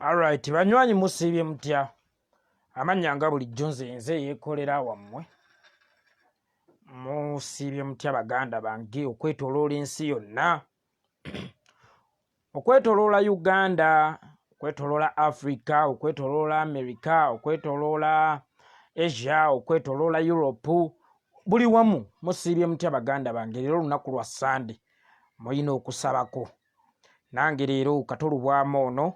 Alright, banywanyi musibye mutya. Amanya nga bulijjo nze Yekolera wammwe. Musibye mutya baganda bange okwetoloola ensi yonna. Okwetoloola Uganda, okwetoloola Africa, okwetoloola America, okwetoloola Asia, okwetoloola Europe. Buli wamu musibye mutya baganda bange. Leero lunaku lwa Sunday. Muyina okusabako. Nange leero Kato Lubwama ono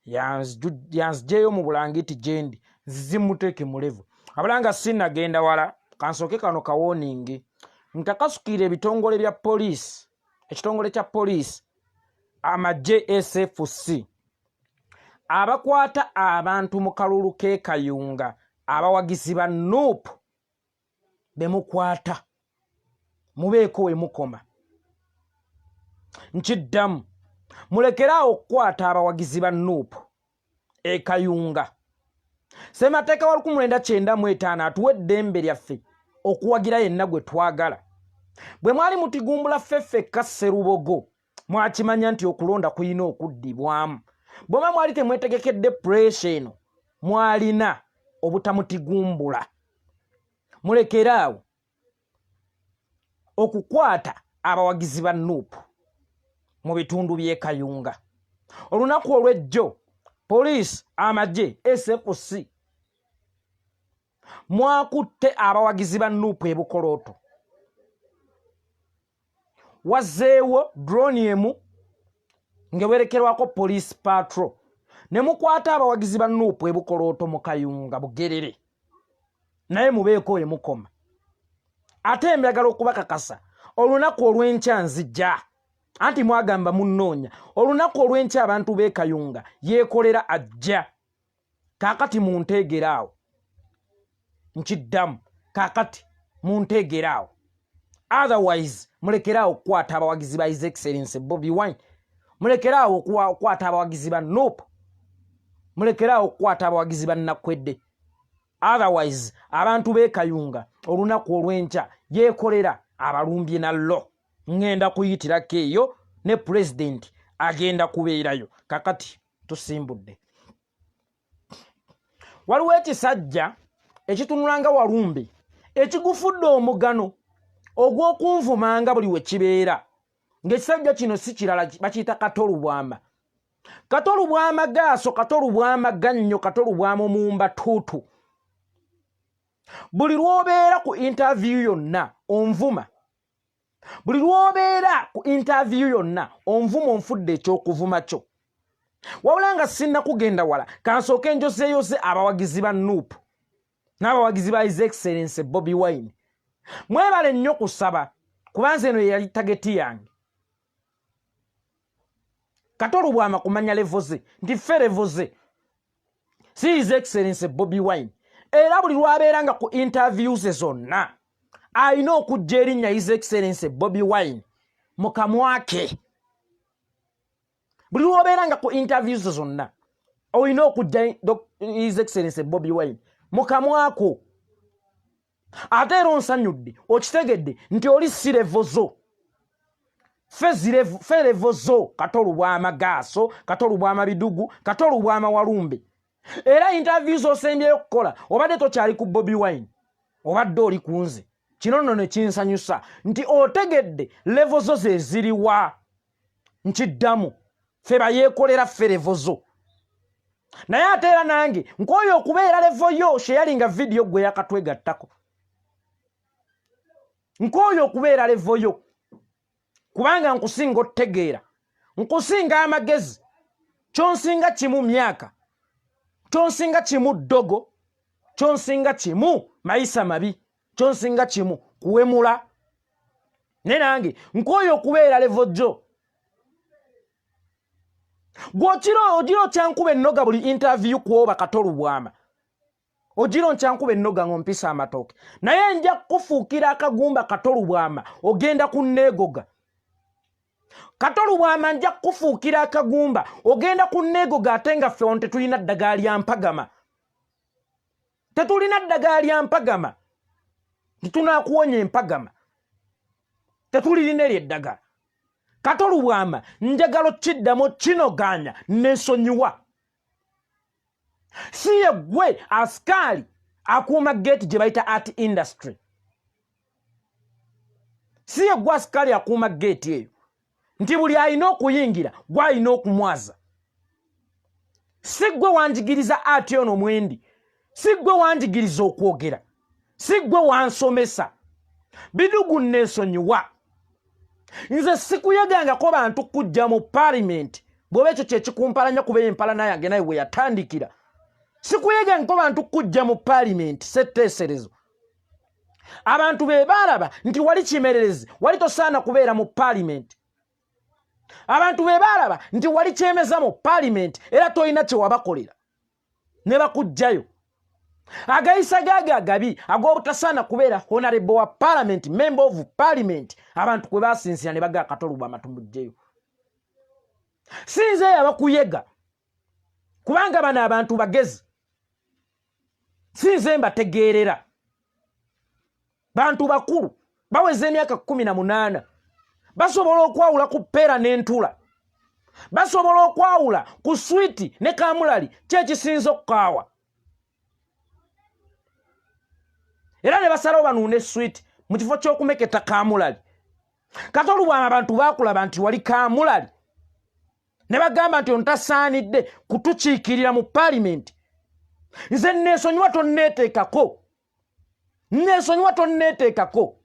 yanzijeyo mu bulangiti gyendi nzimuteeke mu level. Abalanga sinnagenda wala kansooke kano kawoningi nkakasukira ebitongole bya poliisi, ekitongole kya poliisi amagye SFC abakwata abantu mu kalulu k'e Kayunga, abawagizi ba NUP bemukwata mubeeko we mukoma. Nkiddamu mulekerawo okukwata abawagizi ba NUP e Kayunga. Ssemateeka wa 1995 atuwa eddembe lyaffe okuwagira yenna gwe twagala. Bwe mwali mutigumbula ffeffekka Sserubogo mwakimanya nti okulonda kuyina okuddibwamu. Bwema mwali temwetegekedde pureesha eno mwalina obutamutigumbula. Mulekeraawo okukwata abawagizi ba NUP mu bitundu by'e Kayunga. Olunaku olw'ejjo poliisi amagye SFC mwakutte abawagizi ba NUP e Bukolooto. Wazzeewo drone emu ng'ewerekerwako police patrol ne mukwata abawagizi ba NUP e Bukolooto mu Kayunga Bugerere. Naye mubeeko we mukoma. Ate mbyagala okubakakasa olunaku olw'enkya nzijja. Anti mwagamba munnoonya olunaku olw'enkya abantu b'e Kayunga Yekolera ajja. Kaakati munteegeraawo. Nkiddamu kaakati munteegeraawo. Otherwise mulekeraawo okukwata abawagizi ba His Excellency Bobi Wine. Mulekeraawo okukwata abawagizi ba NUP. Mulekeraawo okukwata abawagizi ba Nakwedde. Otherwise abantu b'e Kayunga olunaku olw'enkya Yekolera abalumbye nallo. Ngenda kuyitirako eyo ne president agenda kubeerayo. Kakati tusimbudde. Waliwo ekisajja ekitunulanga Walumbe ekigufudde omugano ogw'okunvumanga buli we kibeera. Ng'ekisajja kino si kirala bakiyita Kato Lubwama. Kato Lubwama gaaso, Kato Lubwama gannyo, Kato Lubwama omumba tuutu. Buli lw'obeera ku interview yonna onvuma. Buli lw'obeera ku interview yonna onvuma onfudde eky'okuvuma kyo. Wabula nga sinna kugenda wala kansooke njozeeyose abawagizi ba NUP n'abawagizi ba His Excellency Bobi Wine. Mwebale nnyo kusaba kubanze eno yali tageti yange. Kato Lubwama kumanya levo ze nti ffe levo ze si His Excellency Bobi Wine. Era buli lw'abeera nga ku interview ze zonna alina okujja erinnya His Excellency Bobi Wine mu kamwa ke. Buli lw'obeera nga ku interview ze zonna olina okujja His Excellency Bobi Wine mu kamwa ko. Ate era onsanyudde okitegedde nti oli si levo zo. Ffe levo zo Kato Lubwama gaaso, Kato Lubwama bidugu, Kato Lubwama Walumbe. Era interview z'osembyeyo okukola obadde tokyali ku Bobi Wine obadde oli ku nze. Kino nno ne kinsanyusa nti otegedde levo zo ze ziriwa. Nkiddamu ffe bayeekolera ffe levo zo. Naye ate era nange nkooyo okubeera levo yo sheyalinga video gwe yakatwegattako. Nkooyo okubeera levo yo kubanga nkusinga otegeera, nkusinga amagezi, kyonsinga kimu myaka, kyonsinga kimu ddogo, kyonsinga kimu mayisa mabi, kyonsinga kimu kuwemula. Ne nange nkooyo okubeera levo jo. Ogiro kyankuba ennoga buli interview kwoba Kato Lubwama. Ogiro nkyankuba ennoga ng'ompisa amatooke. Naye nja kufuukira akagumba Kato Lubwama ogenda kunneegoga. Kato Lubwama nja kufuukira akagumba ogenda kunneegoga ate nga ffe tetulina ddagala lya mpagama. Tetulina ddagala lya mpagama. Tunaakuwonya empagama. Tetulirina ery'eddagala. Kato Lubwama njagala kiddamu kinoganya n'ensonyiwa. siye gwe askari akuuma gate gye bayita art industry. Siye gwe askari akuuma gate eyo nti buli alina okuyingira gwe alina okumwaza. Si gwe wanjigiriza ati ono mwendi, si gwe wanjigiriza okwogera, si gwe wansomesa. Bidugu nneesonyiwa. Nze sikuyegangako bantu kujja mu parliament bw'oba ekyo kye kikumpalanya kubeera empalana yange naye bwe yatandikira. Sikuyegangako bantu kujja mu parliament setteeserezo. Abantu be baalaba nti wali kimererezi, wali tosaana kubeera mu parliament. Abantu be baalaba nti wali kyemeza mu parliament era toyina kye wabakolera ne bakujjayo. Agayisa gaaga agabi ag'obutasaana kubeera honorable wa parliament, member of parliament, abantu kwe baasinzira ne bagaa Kato Lubwama tumugjeyo. Sinze abakuyega kubanga bano abantu bagezi, sinze mbategeerera. Bantu bakulu baweze emyaka 18 basobola okwawula ku pera n'entula, basobola okwawula ku switi ne kamulali kyekisinza okukaawa. Era ne basalawo banuune switi mu kifo ky'okumeketa kamulali. Kato Lubwama abantu baakulaba nti wali kamulali ne bagamba nti ontasaanidde kutukiikirira mu parliament. Nze nneesonyiwa tonneeteekako, nneesonyiwa tonneeteekako,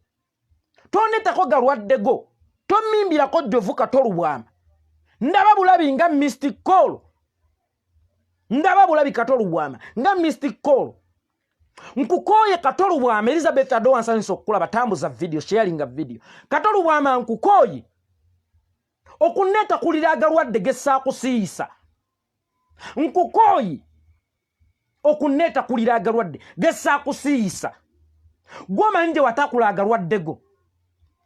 tonneetako galwaddego, tommimbirako jjovu Kato Lubwama. Ndaba bulabi nga Mystic Call, ndaba bulabi Kato Lubwama nga Mystic Call. Nkukoye Kato Lubwama, Elizabeth Adowa nsanyiza okukulaba, tambuza video, sharinga video. Kato Lubwama nkukoye okunneeta kulira agalwadde gesaakusiisa. Nkukoye okunneeta kulira agalwadde gesaakusiisa. Gwe omanyi gye watakula agalwaddego,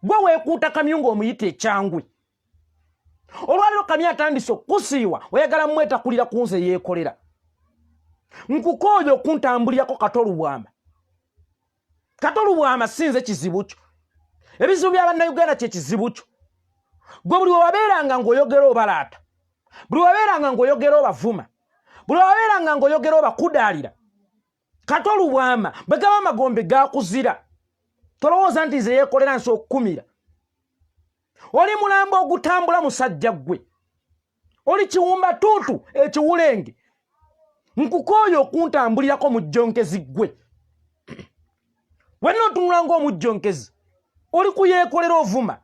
gwe weekuuta kamyu ng'omuyita ekyangwe. Olwaliro kamyu atandise okusiiwa oyagala mweta kulira ku nze Yekolera. Nkukoye okuntambulirako Kato Lubwama. Kato Lubwama sinze kizibu kyo, ebizibu bya bannayuganda kye kizibu kyo. Gwe buli wabeeranga ng'oyogera obalaata, buli wabeeranga ng'oyogera obavuma, buli wabeeranga ng'oyogera obakudaalira. Kato Lubwama bwe gaba amagombe gaakuzira, tolowooza nti nze Yekolera nsi okukumira. Oli mulambo ogutambula musajja gwe, oli kiwumba tuutu ekiwulenge. Nkukoye okuntambulirako mujjonkezi gwe. Wenna otunula ng'omujjonkezi, oli ku Yekolera ovuma.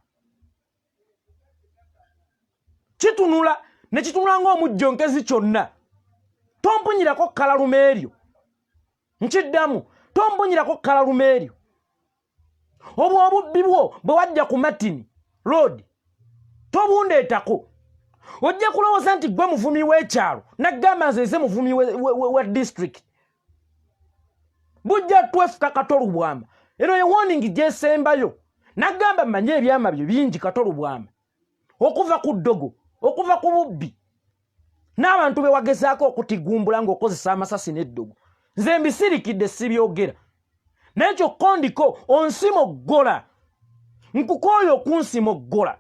Kitunula ne kitunula ng'omujjonkezi kyonna. Tompunyirako kalalume eryo. Nkiddamu, tompunyirako kalalume eryo. Obwo obubbi bwo bwe wajja ku Martin Road, tobundeetako. Ojja kulowooza nti gwe muvumi w'ekyalo, naggamba nze muvumi we district. Bujja twefuka Kato Lubwama. Eno ye warning gyesembayo. Naggamba manye ebyama byo bingi Kato Lubwama. Okuva ku ddogo, okuva ku bubbi. N'abantu be wagezaako okutigumbula ng'okozesa amasasi n'eddogo. Nze mbisirikidde sibyogera. N'ekyo kondiko onsimoggola. Nkukoye okunsimoggola.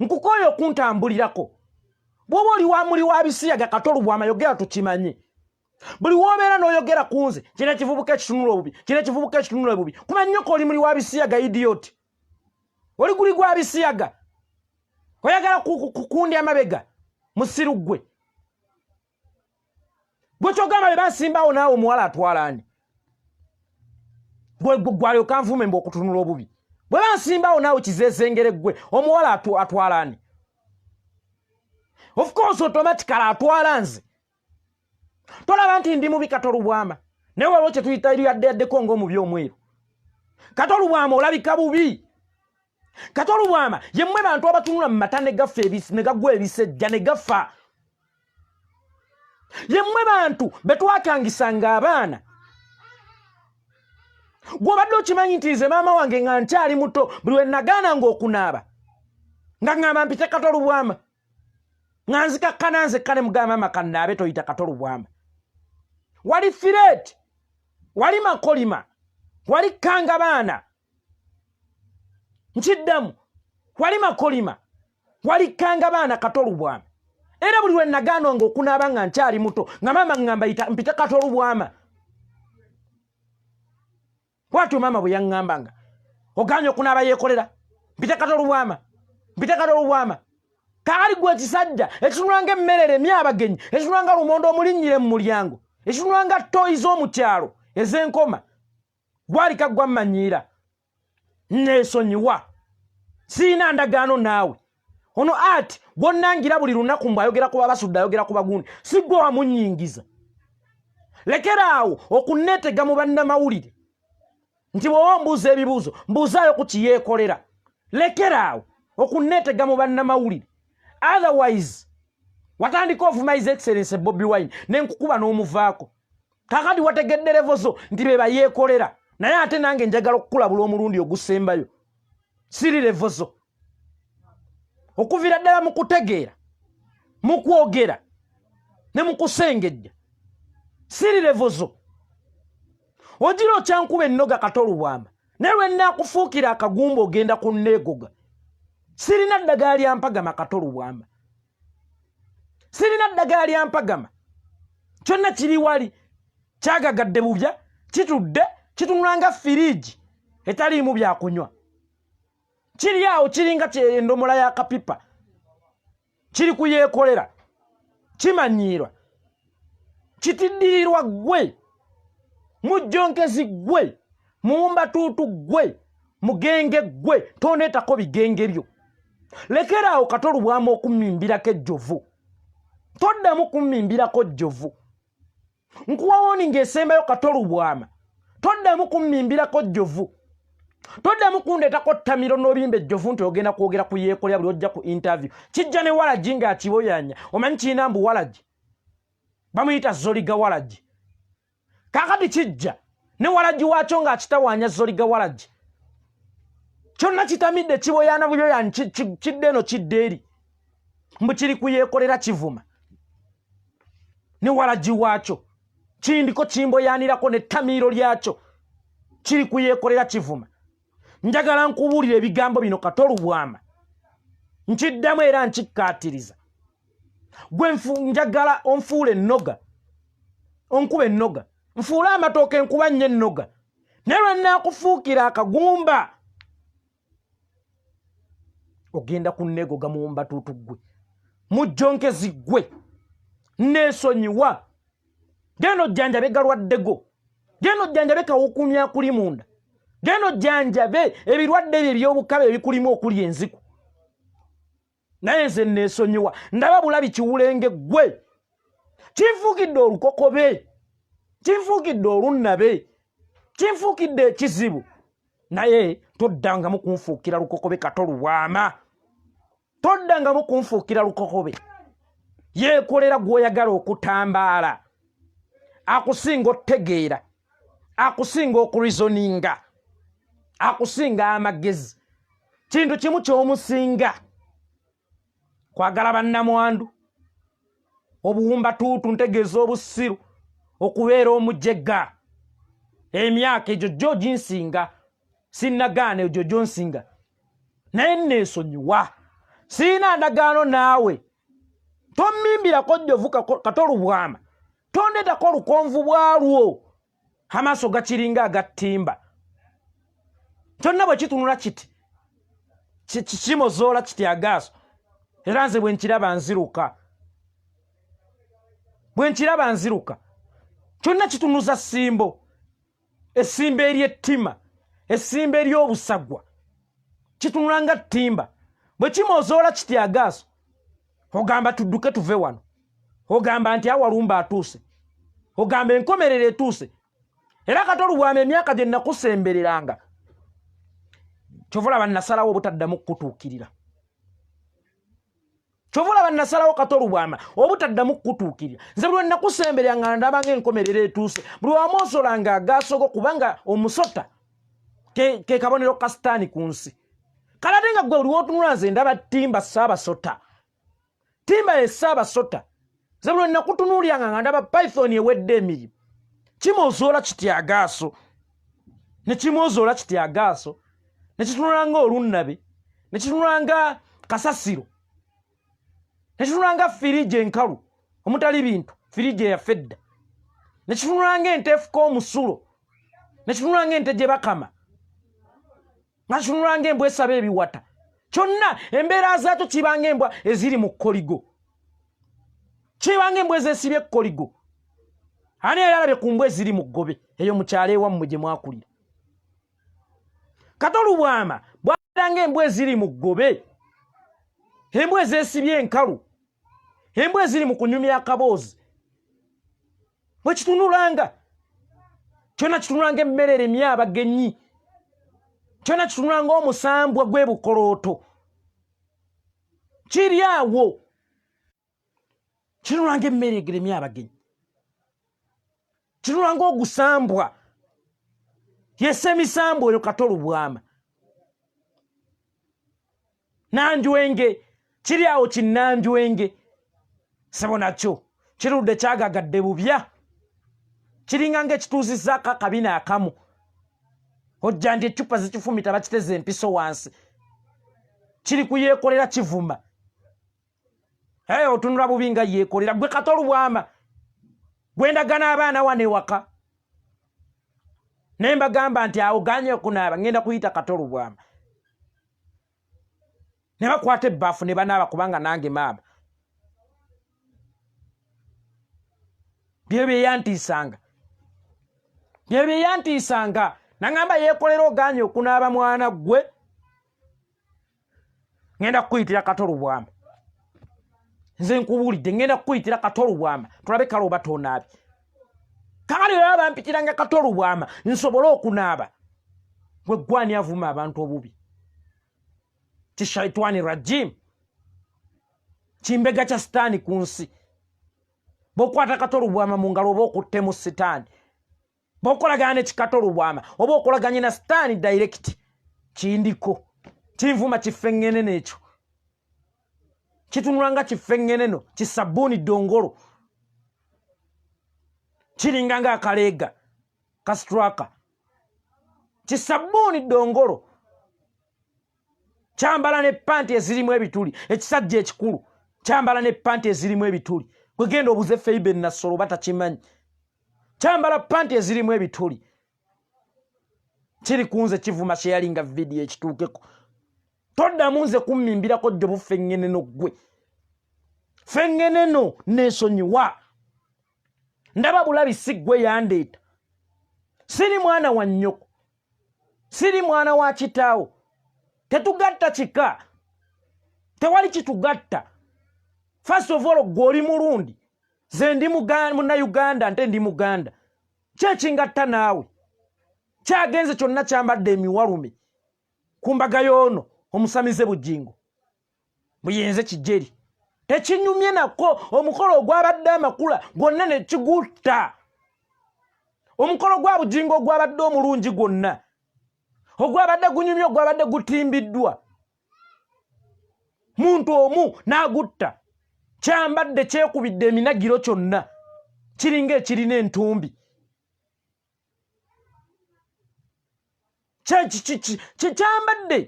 Nkukoye okuntambulirako. Bw'oba oli muli wa bisiyaga Kato Lubwama yogera tukimanye. Buli w'obeera n'oyogera ku nze, kino ekivubuka ekitunula obubi, kino ekivubuka ekitunula obubi. Kumanya nnyo ko oli muli wa bisiyaga idiot. Oli guli gwa bisiyaga. Oyagala kukundi amabega musiru gwe. Gwe kyogamba be basimbawo naawe omuwala atwala ani? Gwe okanvume mbu okutunula obubi. Bwe bansimbawo naawe kizeesengere gwe omuwala atwala ani? Of course automatically atwala nze. Tolaba nti ndi mubi Kato Lubwama. Naye waliwo kye tuyita eryaddeko ng'omubi omweru. Kato Lubwama olabika bubi. Kato Lubwama ye mmwe bantu abatunula mu mata ne gaffa ne gaggwa ebisejja ne gaffa. Ye mmwe bantu be twakangisanga abaana. Gw'obadde okimanyi nti nze maama wange nga nkyali muto buli we nagaananga okunaaba nga ngamba mpite Kato Lubwama. Nga nzikakkana nzekka ne mugamba maama kannaabe toyita Kato Lubwama. Wali Fireeti, wali Makolima, wali Kangabaana. Nkiddamu, wali Makolima, wali Kangabaana Kato Lubwama. era buli lwe nagaano ng'okunaaba nga nkyali muto nga maama ngamba mpite Kato Lubwama. Bw'atyo maama bwe yaŋŋambanga oganye okunaaba Yekolera mpite Kato Lubwama mpite Kato Lubwama. Kaali gwe ekisajja ekitunulanga emmere emya abagenyi, ekitunulanga lumondo omulinnyire mu mulyango, ekitunulanga ttooyi z'omu kyalo ez'enkoma, gwali kaggwa mmanyiira. Neesonyiwa siina ndagaano naawe. Ono ati gwonnangira buli lunaku mbu ayogera ku babasudde ayogera ku bagundi, si gwe wamunnyingiza. Lekeraawo okunneetega mu bannamawulire nti bw'oba mbuuza ebibuuzo mbuuzaayo ku kiyeekolera. Lekeraawo okunneetega mu bannamawulire. Otherwise watandika ovuma His Excellency Bobi Wine n'enkukuba n'omuvaako. Kakati wategedde levo zo nti be bayeekolera, naye ate nange njagala okukulabula omulundi ogusembayo. Siri levo zo. Okuviira ddala mu kutegeera, mu kwogera ne mu kusengejja. Siri levo zo. Ogira okyankuba ennoga Kato Lubwama, naye lwe nnaakufuukira akagumba ogenda kunneegoga. Sirina ddagala lya mpagama Kato Lubwama. Sirina ddagala lya mpagama. Kyonna kiri wali kyagagadde bubya, kitudde, kitunulanga firiigi etaliimu byakunywa. Kiri awo kiringa endomola ya kapipa. Kiri ku Yekolera. Kimanyiirwa. Kitiddirirwa ggwe. Mujjonkezi ggwe. Muwumbatuutu ggwe. Mugenge ggwe. Toneetako bigenge byo. Lekeraawo Kato Lubwama okummimbirako ejjovu. Toddamu kummimbirako jjovu. Nkuwawooni ng'esembayo Kato Lubwama. Toddamu kummimbirako jjovu. Toddamu kundeetako ttamiro n'obimba ejjovu nti ogenda kwogera ku Yekolera buli ojja ku interview. Kijja ne Walagi ng'akiboyanya. Omanyi kiina mbu Walagi bamuyita Zoliga Walagi. Kaakati kijja ne Walagi waakyo ng'akitawaanya Zoliga Walagi. Kyonna kitamidde kiboyaana buyoyaani kidde eno kidde eri. Mbu kiri ku Yekolera kivuma. Ne Walagi waakyo kindiko kimboyaanirako n'ettamiiro lyakyo kiri ku Yekolera kivuma. Njagala nkubuulira ebigambo bino Kato Lubwama. Nkiddamu era nkikkaatiriza. Gwe njagala onfuula ennoga. Onkuba ennoga. Nfuula amatooke enkuba nnyo ennoga. Naye lwe nnaakufuukira akagumba ogenda kunneegoga muwumbatuutu ggwe. Mujjonkezi ggwe. Neesonyiwa. Genda ojjanjabe galwaddego. Genda ojjanjabe kawukumya kuli munda. Genda ojjanjabe ebirwadde ebyo eby'obukabe ebikulimu okuli enziku. Naye nze neesonyiwa. Ndaba bulabi kiwulenge ggwe. Kinfuukidde olukokobe. Kinfuukidde olunnabe. Kinfuukidde ekizibu. Naye toddangamu kunfuukira lukokobe Kato Lubwama. Toddangamu kunfuukira lukokobe. Yekolera gw'oyagala okutambaala. Akusinga otegeera. Akusinga okurizoninga. Akusinga amagezi. Kintu kimu ky'omusinga. Kwagala bannamwandu. Obuwumbatuutu ntegeeza obusiru. Okubeera omujjegga. Emyaka egyo gyo ginsinga. Sinnagaana egyo gyonsinga. Naye neesonyiwa. Siina ndagaano naawe. Tommimbirako jjovu Kato Lubwama. Tondeetako lukonvu bwalwo. Amaaso gakiringa agattimba. Kyonna bwe kitunula kiti. Kimozoola kiti agaaso. Era nze bwe nkiraba nziruka. Bwe nkiraba nziruka. Kyonna kitunuza ssimbo. Essimbo ery'ettima. Essimbo ery'obusagwa. Kitunula nga ttimba. Bwe kimozoola kiti agaaso. Ogamba tudduke tuve wano. Ogamba nti awalumba atuuse. Ogamba enkomerero etuuse. Era Kato Lubwama emyaka gye nakusembereranga. Kyovula bannasalawo obutaddamu kutuukirira. Kyovula bannasalawo Kato Lubwama obutaddamu kutuukirira. Nze buli nakusembereranga ndaba ng'enkomerero etuuse. Buli wamu osolanga agaasogo kubanga omusota ke kabonero ka sitaani ku nsi. Kalate nga gwe buli w'otunula nze ndaba ttimba Ssaabasota. Ttimba ye Ssaabasota. Nze buli nakutunuulyanga nga ndaba Python ewedde emirimu. Kimozoola kiti agaaso. Ne kimozoola kiti agaaso. Ne kitunula nga olunnabe. Ne kitunula nga kasasiro. nekitunulanga firije enkalu omutali bintu firije ya fedda nekitunulanga ente efuka omusulo nekitunulanga ente gye bakama nekitunulanga embwa esaba ebiwata kyonna embeera zaakyo kibanga embwa eziri mu koligo kibanga embwa ezesibye koligo ani era alabe ku mbwa eziri mu ggobe eyo mukyalo ewammwe gye mwakulira Kato Lubwama bw'alanga embwa eziri mu ggobe embwa ezesibye enkalu embwa eziri mu kunyumya akaboozi bwe kitunulanga kyonna kitunulanga emmere eremya abagenyi kyonna kitunulanga omusambwa gw'ebukolooto kiri awo kitunulanga emmere egeremya abagenyi kitunulanga ogusambwa yese emisambwa oyo Kato Lubwama nanjwenge kiri awo kinnanjwenge sebo nakyo kirudde kyagagadde bubya kiringa ng'ekituuzizaako akabina akamu ojja nti eccupa zikifumita bakiteze empiso wansi kiri ku Yekolera kivuma otunula bubi nga Yekolera gwe Kato Lubwama gwendagana abaana wano ewaka naye mbagamba nti awo ganye okunaaba ngenda kuyita Kato Lubwama ne bakwata ebbaafu ne banaaba kubanga nange maama bye byeyantiisanga nangamba Yekolera oganye okunaaba mwana gwe ngenda kukuyitira Kato Lubwama nze nkubuulidde ngenda kukuyitira Kato Lubwama tulabe kale oba tonaabye kakali baba bampitiranga Kato Lubwama nsobole okunaaba gwe gwani avuma abantu obubi kishaitwani rajim kimbega kya sitaani ku nsi bw'okwata Kato Lubwama mu ngalo oba okuttemu sitaani bw'okolagana n'ekikato Lubwama oba okolaganye na sitaani direct kindiko kinvuma kifeŋŋene n'ekyo kitunulanga kifeŋŋene no kisabbuuni ddongolo kiringa ng'akaleega kasitraka kisabbuuni ddongolo kyambala ne panti ezirimu ebituli ekisajja ekikulu kyambala ne panti ezirimu ebituli gwe genda obuze Feibe Nassolo batakimanyi kyambala panti ezirimu ebituli kiri kunze kivuma kyeyalinga vidiyo ekituukeko toddamu nze kummimbirako jjobu feŋŋene no gwe feŋŋene no neesonyiwa ndaba bulabi si gwe yandeeta siri mwana wa nnyoko siri mwana wa kitaawo tetugatta kika tewali kitugatta first of all gwe oli Mulundi ze ndi Munnayuganda nte ndi Muganda kyekingatta naawe kyagenze kyonna kyambadde emiwalume ku mbaga y'ono omusamize Bujingo buyenze kijeri tekinyumye nako omukolo ogwabadde amakula gwonna ne kigutta omukolo gwa Bujingo ogwabadde omulungi gwonna ogwabadde gunyumye ogwabadde gutimbiddwa muntu omu n'agutta kyambadde kyekubidde eminagiro kyonna kiringa ekirina entumbi kyambadde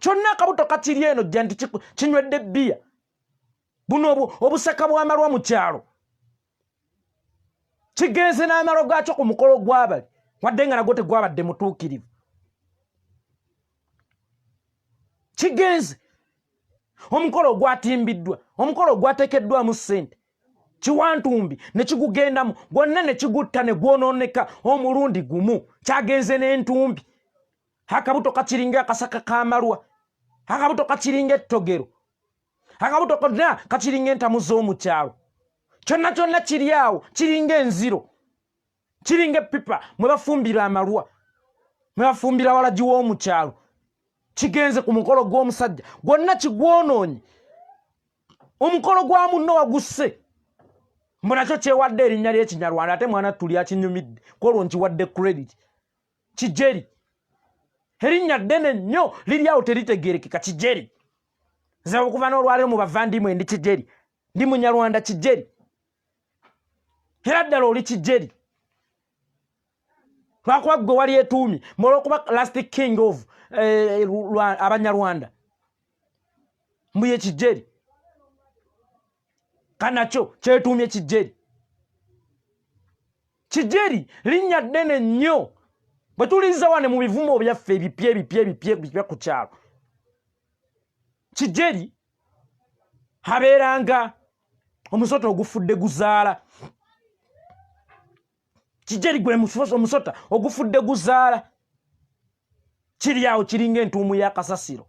kyonna akabuto kakiri eno jja nti kinywedde bbiya buno obusaka bw'amalwa mu kyalo kigenze n'amalo gaakyo ku mukolo gw'abali wadde nga nagwo tegwabadde mutuukirivu kigenze omukolo ogwatimbiddwa omukolo ogwateekeddwamu ssente kiwantumbi ne kigugendamu gwonna ne kigutta ne gwonooneka omulundi gumu kyagenze n'entumbi akabuto kakiringa akasaka k'amalwa akabuto kakiringa ettogero akabuto konna kakiringa entamu z'omu kyalo kyonna kyonna kiri awo kiringa enziro kiringa eppipa mwe bafumbira amalwa mwe bafumbira walagi w'omu kyalo kigenze ku mukolo gw'omusajja gwonna kigwonoonye omukolo gwa munno wagusse mbonakyo kyewadde erinnya ly'Ekinyarwanda ate mwana tuli akinyumidde kwolwo nkiwadde credit kijeri erinnya ddene nnyo liri awo teritegeerekeka kijeri nze okuva n'olwaleero mu bavandimwe ndi kijeri ndi Munyarwanda kijeri era ddala oli kijeri lwakuba gwe wali etuumi olw'okuba last king of Abanyarwanda mbuye kijeri kanacho kyetumye kijeri. Kijeri linnya ddene nnyo bwe tuliza wane mu bivumo byaffe ebipye ku kyalo. Kijeri habeeranga omusota ogufudde guzaala. Kijeri gwe omusota ogufudde guzaala. Kiri awo kiringa entuumu ya kasasiro.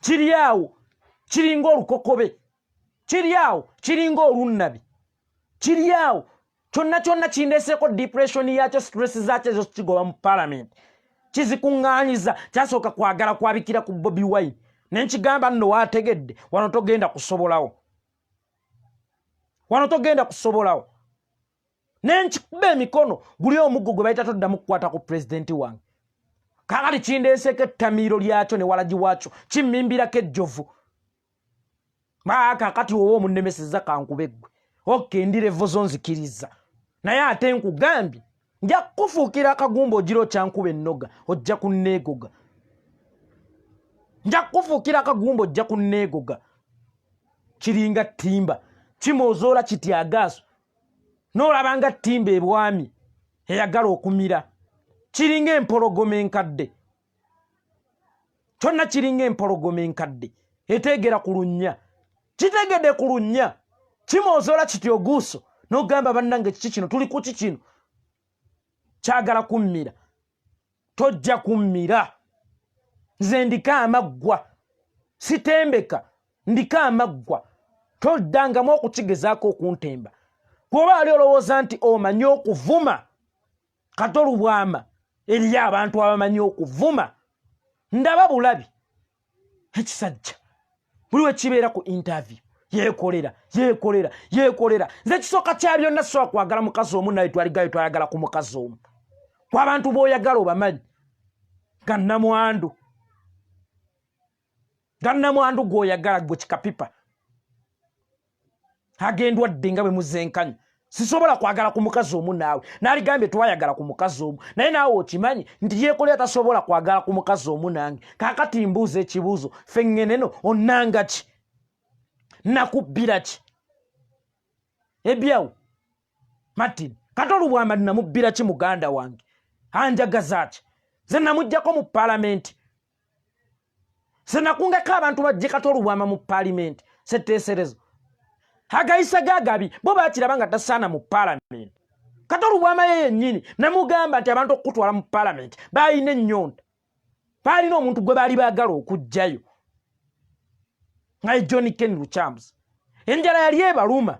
Kiri awo kiringa olukokobe. Kiri awo kiringa olunnabi. Kiri awo kyonna kindeseeko depression yakyo, stress zakyo ezo kigoba mu parliament. Kizikuŋŋaanyiza kyasooka kwagala kwabikira ku Bobi Wine. Nenkigamba nno waategedde wano togenda kusobolawo. Wano togenda kusobolawo. Nenkikuba emikono guli omuggo gwe bayita toddamu kukwata ku pulezidenti wange. Kakati kindeseeko ettamiiro lyakyo ne walagi waakyo kimmimbirako ejjovu. Kakati wowe omunnemeseza kankube ggwe. Okay, ndi levo zonzikiriza. Naye ate nkugambye nja kufuukira akagumba ogiro kyankuba ennoga ojja kunneegoga. Nja kufuukira akagumba ojja kunneegoga. Kiringa ttimba kimozoola kityagaaso n'olabanga ttimba ebwami eyagala okumira. Kiringa empologoma enkadde. Kyonna kiringa empologoma enkadde eteegera ku lunnya. Kitegedde ku lunnya kimozoola kityoguuso n'ogamba bannange kiki kino tuli ku kikino kyagala kummira. Tojja kummira. Nze ndika amaggwa sitembeka, ndika amaggwa. Toddangamu okukigezaako okuntemba. Kuba ali olowooza nti omanyi okuvuma. Kato Lubwama eriyo abantu abamanyi okuvuma. Ndaba bulabi ekisajja buli we kibeera ku interview yekolera. Nze kisooka kya byonna sobola kwagala mukazi omu naye twaligayo twayagala ku mukazi omu. Ku abantu b'oyagala obamanyi. Gannamwandu gw'oyagala gwe kikapipa. Agendwa dde nga bwe muzenkanya. Sisobola kwagala ku mukazi omu naawe. Naligambye twayagala ku mukazi omu. Naye naawe okimanyi nti yekolera tasobola kwagala ku mukazi omu nange. Kaakati mbuuza ekibuuzo. Ffe ng'eneno onnanga ki? Nakubbira ki? Ebyawo Martin Kato Lubwama namubbira ki muganda wange? Anjagaza ki? Nze namuggyako mu paalamenti. Senakungako abantu bajje Kato Lubwama mu paalamenti. Setteeserezo. Agayisa gagabi bo bakiraba nga tasaana mu paalamenti. Kato Lubwama ye yennyini namugamba nti abantu okutwala mu paalamenti balina ennyonta. Balina omuntu gwe baali baagala okuggyayo. Nga John Ken Luchambuzi. Enjala yali ebaluma.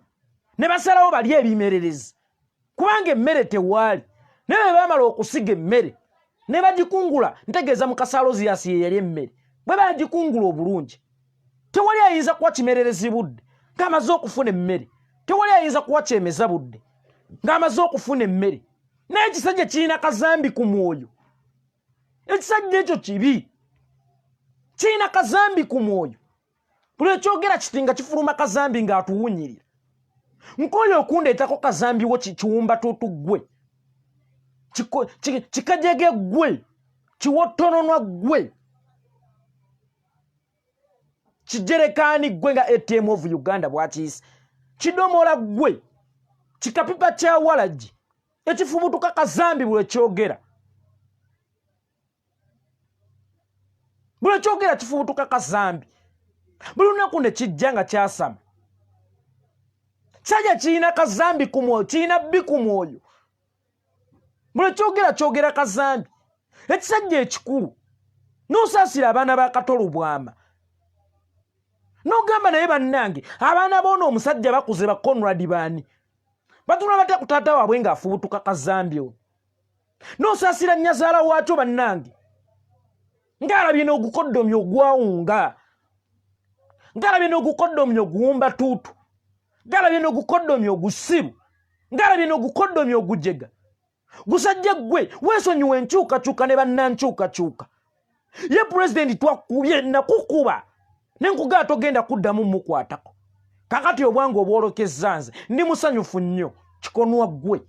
Ne basalawo bali ebimererezi. Kubanga emmere tewaali. Ne bwe baamala okusiga emmere ne bagikungula ntegeeza mu kasalozi yasi yali emmere. Bwe bagikungula obulungi tewali ayinza kuwa kimererezi budde ng'amaze okufuna emmere. Tewali ayinza kuwa kyemeza budde ng'amaze okufuna emmere. Naye ekisajja kirina kazambi ku mwoyo. Ekisajja ekyo kibi. Kirina kazambi ku mwoyo. Buli ekyogera kiti nga kifuluma kazambi ng'atuwunyirira. Nkoyo okundeetako kazambi wo kiwumba tutu ggwe. Kikajege ggwe. Kiwottononwa ggwe. Kijerekaani ggwe nga ATM of Uganda bw'akiyise. Kidomola ggwe. Kikapipa kya walagi. Ekifubutuka kazambi buli ekyogera. Buli ekyogera kifubutuka kazambi. Buli lunaku ne kijja nga kyasama. Sajja kirina kazambi ku mwoyo, kirina bbi ku mwoyo. Buli kyogera kazambi. Ekisajja ekikulu n'osaasira abaana ba Kato Lubwama. N'ogamba naye bannange abaana b'ono omusajja bakuze ba Conrad baani. Batula batya ku taata waabwe ng'afubutuka kazambi ono. N'osaasira nnyazaala waakyo bannange. Ng'alabye n'ogukoddomyo ogwawunga. Ng'alabye n'ogukoddomyo oguwumba tuutu. Ng'alabye n'ogukoddomyo ogusiru. Ng'alabye n'ogukoddomyo ogujega. Gusajja ggwe weesonyiwa enkyukakyuka ne bannankyukakyuka. Ye pulezidenti twakubye nakukuba. Nenkugaa togenda kuddamu mukwatako. Kakati obwange obwolokezza nze ndi musanyufu nnyo kikonwa ggwe.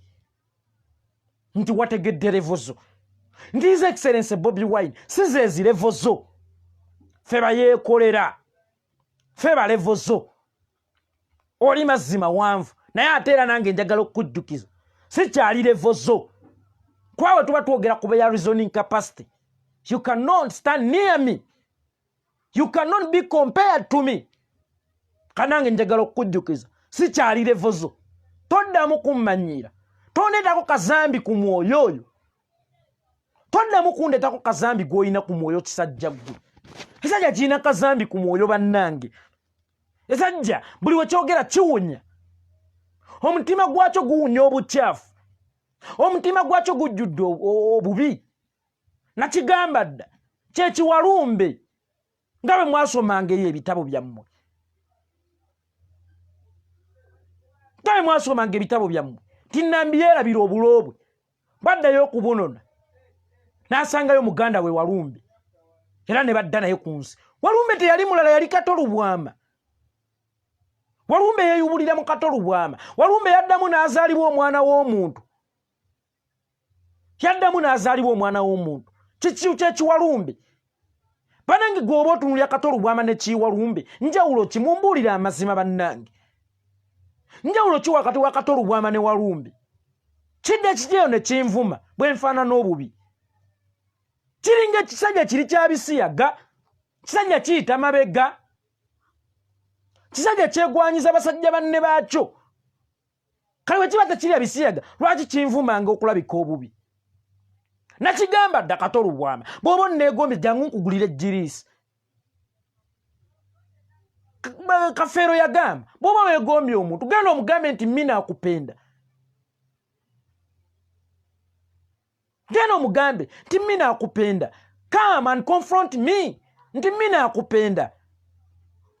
Nti wategedde levo zo. Nti His Excellency Bobi Wine si zeezi levo zo. Ffe ba Yekolera. Ffe ba levo zo. oli mazima wanvu naye ate era nange njagala okujjukiza sikyali level zo kwawe tuba twogera ku ya reasoning capacity. You cannot stand near me, you cannot be compared to me. Kanange njagala okujjukiza sikyali level zo, toddamu kummanyira, tondetako kazambi ku mwoyo oyo, toddamu kundetako kazambi gw'olina ku mwoyo kisajja ggwe. Esajja kirina kazambi ku mwoyo bannange. Esajja buli we kyogera kiwunya, omutima gwakyo guwunya obukyafu, omutima gwakyo gujjudde obubi. Nakigamba dda kyekiwalumbe nga bwe mwasomanga ebitabo byammwe, nga bwe mwasomanga ebitabo byammwe tinambi yeerabira obuloobwe baddayo okubunona n'asangayo muganda we Walumbe era ne badda naye ku nsi. Walumbe teyali mulala, yali Kato Lubwama. Walumbe yeeyubulira mu Kato Lubwama. Walumbe yaddamu n'azaalibwa omwana w'omuntu, yaddamu n'azaalibwa omwana w'omuntu. Kyekiwalumbe banange gwoba otunulya Kato Lubwama ne kiwalumbe njawulo ki? Mumbuulira amazima bannange, njawulo ki wakati wa Kato Lubwama ne Walumbe? Kidde kijeyo ne kinvuma bwe nfaanana obubi. Kiringa ekisajja kiri kya bisiyaga, kisajja kiyita mabega, kisajja kyegwanyiza basajja banne baakyo. Kale bwe kiba tekirya bisiyaga lwaki kinvumanga okulabika obubi? Nakigamba dda Kato Lubwama bw'oba onneegombye jangu nkugulira ejjiriisi. Kafeero yagamba bw'oba weegombye omuntu genda omugambe nti mina akupenda, genda omugambe nti mina akupenda. Come and confront me nti mina akupenda.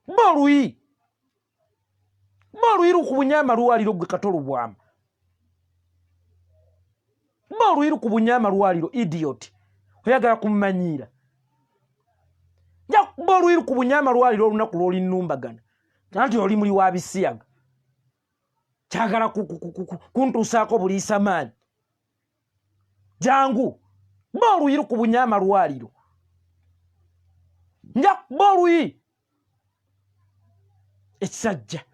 Boluyi lukubunya amalwaliro gwe Kato Lubwama, boluyi kubunya amalwaliro idiot oyagala kummanyiira. Boluyi kubunya amalwaliro olunaku lw'oli nnumbagana nti oli muli wa bisiyaga kyagala kuntuusaako buliisa maanyi. Jangu boluyi kubunya amalwaliro, boluyi ekisajja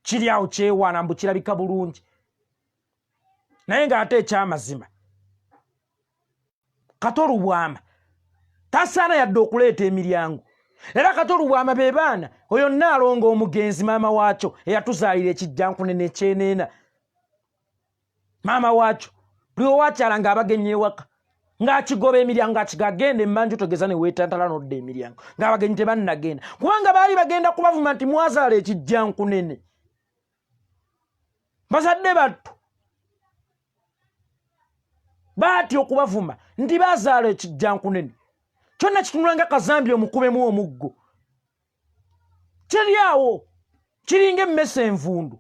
kiri awo kyewaana mbu kirabika bulungi. Naye ng'ate ekyamazima Kato Lubwama tasaana yadde okuleeta emiryango. Era Kato Lubwama be baana oyo Nnaalongo omugenzi maama waakyo eyatuzaalira ekijjankunene ekyeneena. Maama waakyo buli owakyala ng'abagenye ewaka ng'akigoba emiryango ng'akigagenda emmanju togeza ne weetantala n'odda emiryango ng'abagenyi tebannagenda kubanga baali bagenda kubavuma nti mwazaala ekijjankunene. Bazadde battu baati okubavuma nti bazaala ekijjankunene. Kyonna kitunulanga kazambi omukubemu omuggo. Kiri awo kiringa emmese envundu.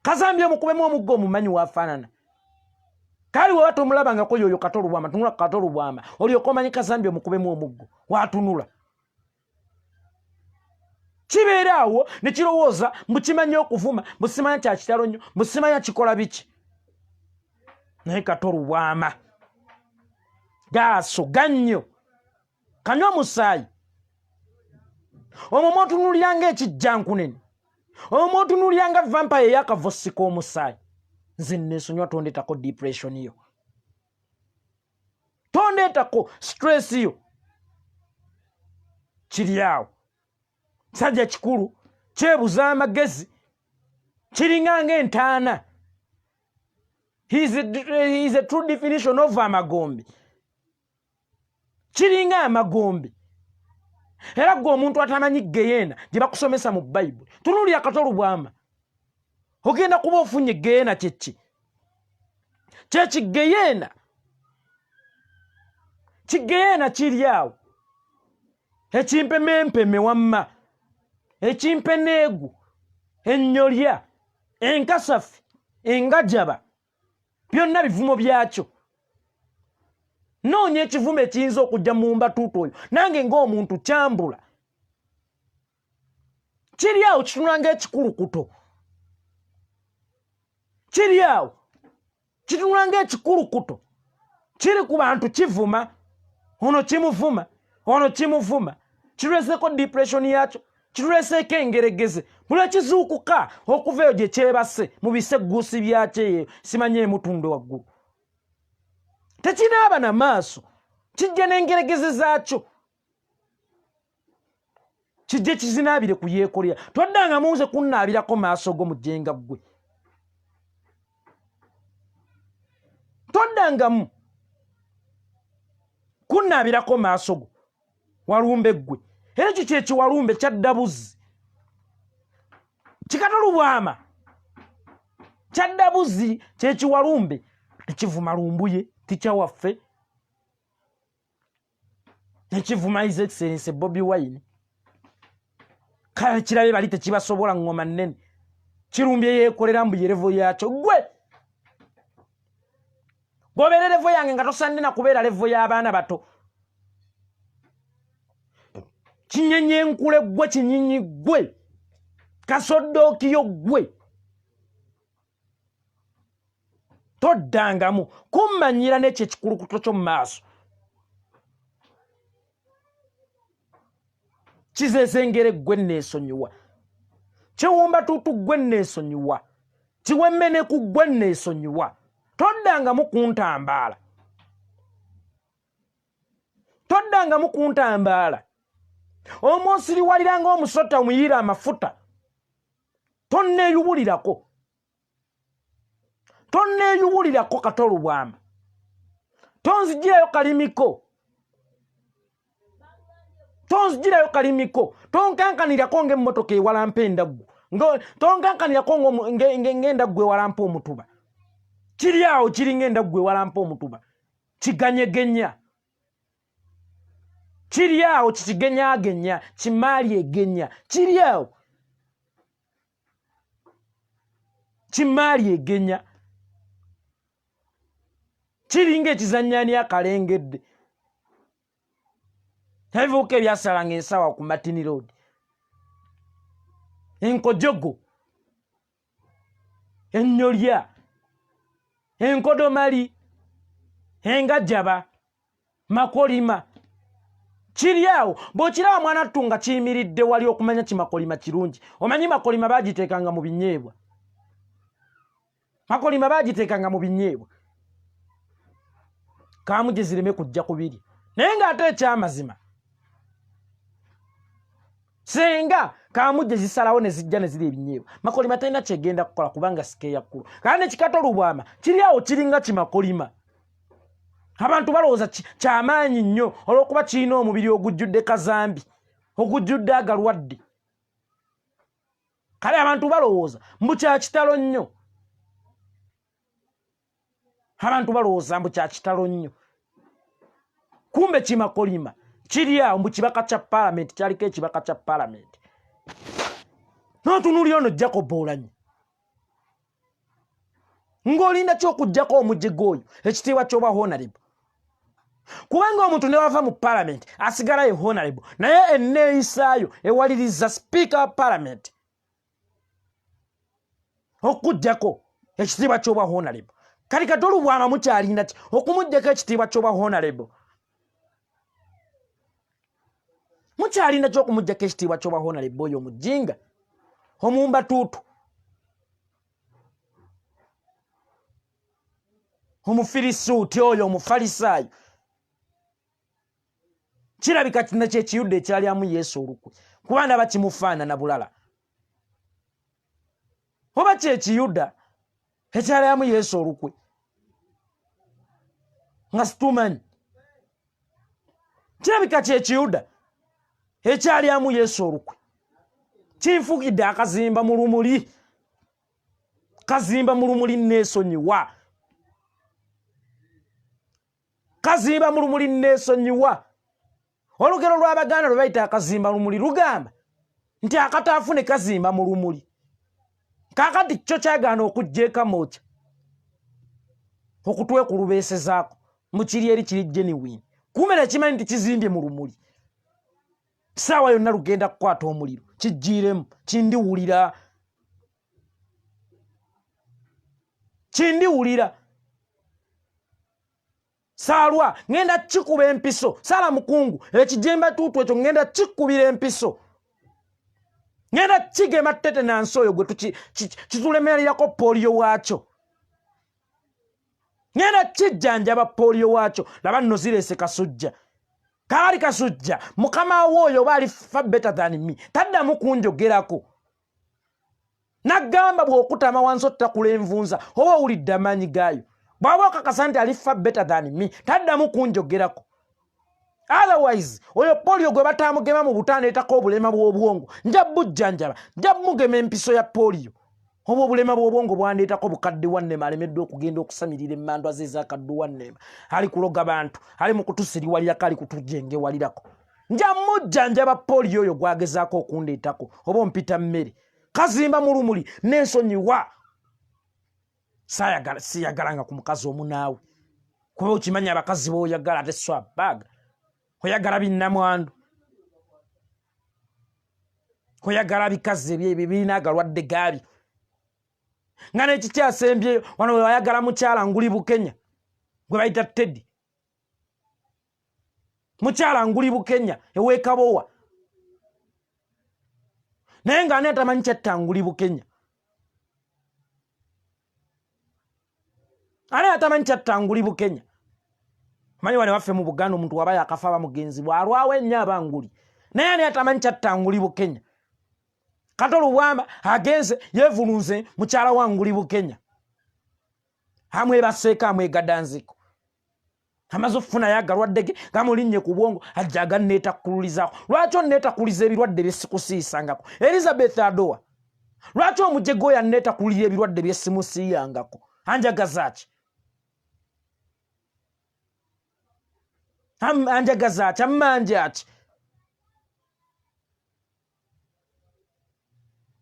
Kazambi omukubemu omuggo omumanyi waafaanana. Kali we watomulabangako yoyo Kato Lubwama, tunula Kato Lubwama olyoka omanyi kazambi omukubemu omuggo waatunula. Kibeera awo ne kirowooza mbu kimanyi okuvuma, mbu simanya kya kitalo nnyo, mbu simanya kikola biki. Naye Kato Lubwama gaaso gannyo kanywa omusaayi. Omwo mw'otunuulyanga ekijjankunene, omwo mw'otunuulyanga vampire eyakavosika omusaayi. Nze neesonywa tondeetako depression yo, tondeetako stress yo. Kiri awo kisajja kikulu kyebuza amagezi kiringa ng'entaana. He is a true definition of amagombe. Kiringa amagombe. Era gwe omuntu atamanyi geyeena gye bakusomesa mu Bayibuli. Tunuulira Kato Lubwama ogenda kuba ofunye geyeena kyeki. Kyekigeyeena. Kigeyeena kiri awo. Ekimpemempeme wamma, ekimpeneegu, ennyolya, enkasafi, engajaba, byonna bivumo byakyo. Noonya ekivumo ekiyinza okujja mu mbatuutu oyo nange ng'omuntu kyambula. Kiri awo kitunulanga ekikulukuto. Kiri awo kitunulanga ekikulukuto. Kiri ku bantu kivuma, ono kimuvuma, ono kimuvuma. Kirweseko depression yakyo, kiruleseko engeregeze bula kizuukuka okuva eyo gye kyebase mu biseguusi byakyo eyo simanye emutunde waggulu tekinaaba na maaso kijja n'engeregeze zaakyo kijje kizinaabire ku Yekolera toddanga munze kunnaabirako maaso go mujenga ggwe toddangamu kunnaabirako maaso go walumbe ggwe era ekyo kyekiwalumbe kyaddabuzi Kato Lubwama kyaddabuzi kyekiwalumbe tekivuma lumbuye tikyawaffe nekivuma His Excellency Bobi Wine kale kirabe bali tekibasobola ngoma nnene kirumbye Yekolera mbu yerevo yakyo gwe gobere levo yange nga tosande na kubeera levo y'abaana bato kinyenye nkule gwe kinyinyi gwe kasodookiyo gwe toddangamu kummanyira n'ekyo ekikulukuto ky'omu maaso kizezengere gwe neesonyiwa kiwumba tutu gwe neesonyiwa kiwemmene ku gwe neesonyiwa toddangamu kuntambaala omwosiriwalira ng'omusota omuyira amafuta tonneeyubulirako Kato Lubwama tonzigirayo kalimiko tonkankanirako ng'emmotoka ewalampa endaggu tonkankanirako ng'endaggu ewalampa omutuba kiri awo kiringa endaggu ewalampa omutuba kiganyegenya kiri awo kikigenyaagenya kimaali egenya kiri awo kimaali egenya kiringa ekizanyani akalengedde ebivuuka ebyasalanga ensawa ku Martin Road enkojogo ennyolya enkodomali engajaba makolima kiri awo bw'okiraba mwana ttunga kiyimiridde wali okumanya kimakolima kirungi omanyi makolima baagiteekanga mu binyeebwa kaamuje zireme kujja kubiri naye ng'ate ekyamazima senga kaamuje zisalawo ne zijja ne ziri ebinyeebwa makolima talina kyegenda kukola kubanga sikeeya kkulu kandi Kato Lubwama kiri awo kiringa kimakolima abantu balowooza kyamaanyi nnyo olw'okuba kirina omubiri ogujjudde kazambi ogujjudde agalwadde kale abantu balowooza mbu kya kitalo nnyo kumbe kimakolima kiri awo mbu kibaka kya paalamenti kyaliko ekibaka kya paalamenti n'otunuulira ono Jacob Oulanyah ng'olinda ky'okuggyako omujjego oyo ekitiibwa ky'oba honorable kubanga omuntu ne wava mu paalamenti asigala ye honorable naye enneeyisaayo ewaliriza sipiika wa paalamenti okuggyako ekitiibwa ky'oba honorable kali Kato Lubwama mukyalinda ki okumuggyako ekitiibwa ky'oba honorable mukyalinda ki okumuggyako ekitiibwa ky'oba honorable oyo omujinga omumba tuutu omufirisuuti oyo omufalisaayo kirabika kino kyekiyudde ekyalyamu Yesu olukwe kuba ndaba kimufaanana bulala oba kyekiyuda ekyalyamu Yesu olukwe nga situmanyi kirabika kyekiyuda ekyalyamu Yesu olukwe kinfugidde akazimba mu lumuli neesonyiwa kazimba mu lumuli neesonyiwa olugero lw'Abaganda lwe bayita akazimba lumuli lugamba nti akataafu ne kazimba mu lumuli kaakati kyo kyagaana okujja eka mookya okutwekulubeesezaako mu kiri eri kiri genuine kumbe nekimanyi nti kizimbye mu lumuli kisaawa yonna lugenda kukwata omuliro kijjiiremu kindiwulira Saalwa ngenda kikuba empiso Saala Mukungu ekijemba tuutu ekyo ngenda kikubira empiso ngenda kigema tete nansoyo gwe kitulemererako polio waacho ngenda kijjanjaba polio waacho laba nno zirese kasujja kaali kasujja mukama woyo bali fa better than me taddamu kunjogerako nagamba bw'okutama wansi ottakula envunza oba owulidde amaanyi gaayo bw'aba okakasa nti ali fa better than me taddamu kunjogerako otherwise oyo polio gwe batamugema mu butaneetako obulema bw'obwongo nja bujjanjaba nja mugema empiso ya polio oba obulema bw'obwongo bwandeetako bukadde wannema alemeddwa okugenda okusamirira emmandwa ze ezakadde wannema ali kuloga bantu ali mu kutusiriwalirako ali kutujengewalirako nja mujjanjaba polio oyo gwagezaako okundeetako oba ompita mmere kazimba mulumuli n'ensonyiwa siyagalanga ku mukazi omunaawe kuba okimanya abakazi b'oyagala ate swabbaga oyagala binnamwandu oyagala bikazi birina agalwadde gaabyo nga nekikyasembyeyo wano we wayagala mukyala nguli bukenya gwe bayita Teddy mukyala nguli bukenya eweekabowa naye nga ani atamanyi kyattanguli bukenya ani atamanyi kyattanguli bukenya manyi wane waffe mu Buganda omuntu waba yakafa bamugenzi bwalwawo ennyo abanguli naye ani atamanyi kyattanguli bukenya Kato Lubwama agenze yevulunze mukyala wa nguli bukenya amwebaseeko amwegadanziko amaze okufuna yagalwadde ge gamulinnye ku bwongo ajja ganneetakkululizaako lwaki onneetakuliza ebirwadde byesikusiisangako Elizabeth Adowa lwaki omujego yanneetakulira ebirwadde byesimusiyangako anjagazaaki anjagazaaki ammanjaki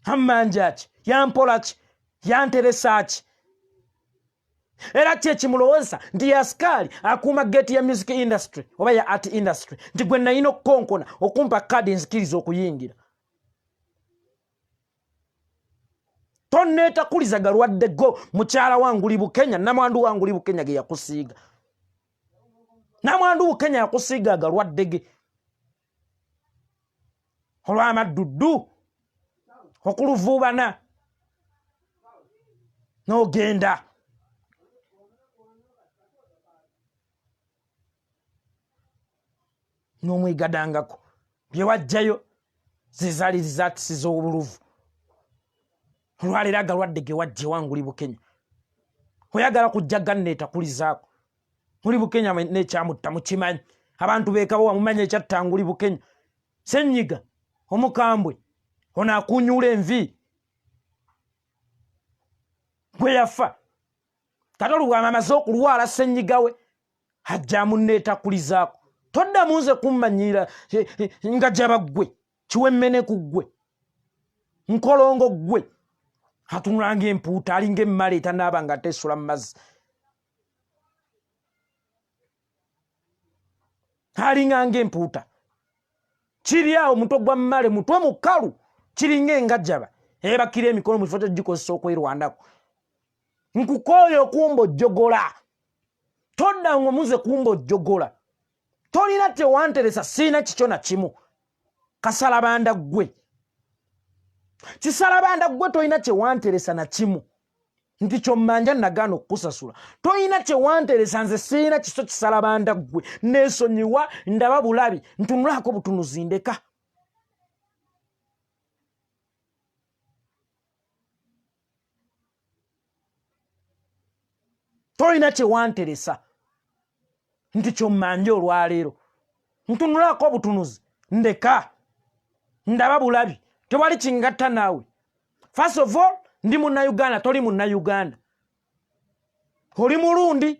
ammanjaki yampolaki yanteresaaki era kyekimulowooza nti yaskaali akuuma geeti ya music industry oba ya art industry nti gwe nayina okukonkona okumpa kadi nzikiriza okuyingira tonneetakuliza galwadde go mukyala wanguli bukenya namwandu wanguli bukenya ge yakusiiga namwandu bukenya yakusiiga agalwadde ge olw'amadduddu okuluvuubana n'ogenda n'omwegadangako bye wajjayo zizaali zizaatisi z'obuluvu olwaleero agalwadde ge wajje wanguli bukenya oyagala kujja ganneetakulizaako nguli bukenya n'ekyamutta mukimanyi abantu beekabowa mumanya ekyattanguli bukenya sennyiga omukambwe ono akunyuula envi gwe yafa Kato Lubwama amaze okulwala sennyiga we ajja amunneetakulizaako toddamu nze kummanyira nga jaba ggwe kiwemmene ku ggwe nkolongo ggwe atunulanga empuuta alinga emmale etanaaba nga teesula mu mazzi alinganga empuuta kiri awo mutwe gwa mmale mutwe mukalu kiringa engajaba ebakira emikono mu kifo tegikozesa okwerwandako nkukooyo okumbojjogola toddango muze kumbojjogola tolina tewanteresa siina kikyo na kimu kasalabanda ggwe kisalabanda ggwe tolina kyewanteresa na kimu nti kyommanja nagaana okukusasula tolina kyewanteresa nze siina kiso kisalabanda ggwe neesonyiwa ndaba bulabi ntunulaako butunuzi ndeka tolina kyewanteresa nti kyommanja olwaleero ntunulaako obutunuzi ndeka ndaba bulabi tewali kingatta naawe first of all ndi munnayuganda toli munnayuganda oli mulundi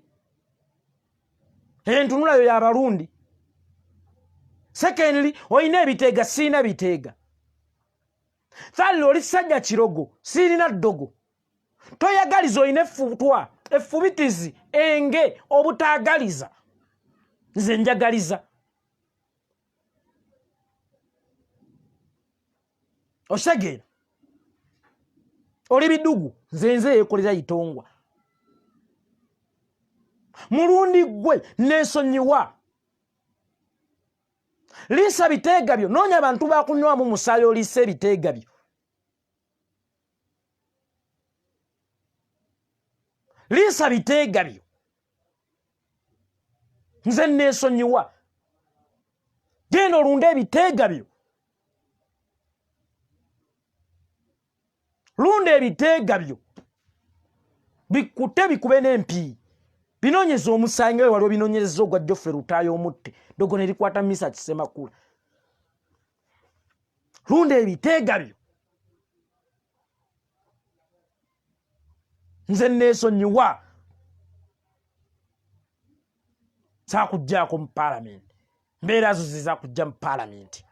entunulayo y'abalundi secondly olina ebiteega siina biteega thirdly oli sajja kirogo siirina ddogo toyagaliza olina effutwa effubitizi enge obutaagaliza nze njagaliza osegeera oli bidugu nze yekolera itongwa mulundi gwe neesonyiwa liisa biteega byo noonya abantu bakunywamu musaayi oliisa ebiteega byo Lisa biteega byo nze neesonyiwa genda olunde ebiteega byo lunda ebiteega byo bikute bikube n'empi binoonyeza omusaayi nga waliwo binoonyereza ogwa Joffe Lutaayo omutte dogo ne likwata Misa Kisemakula lunda ebiteega byo nze neesonyiwa saakujjaako mu Parliament mbeera zo zizakujja mu Parliament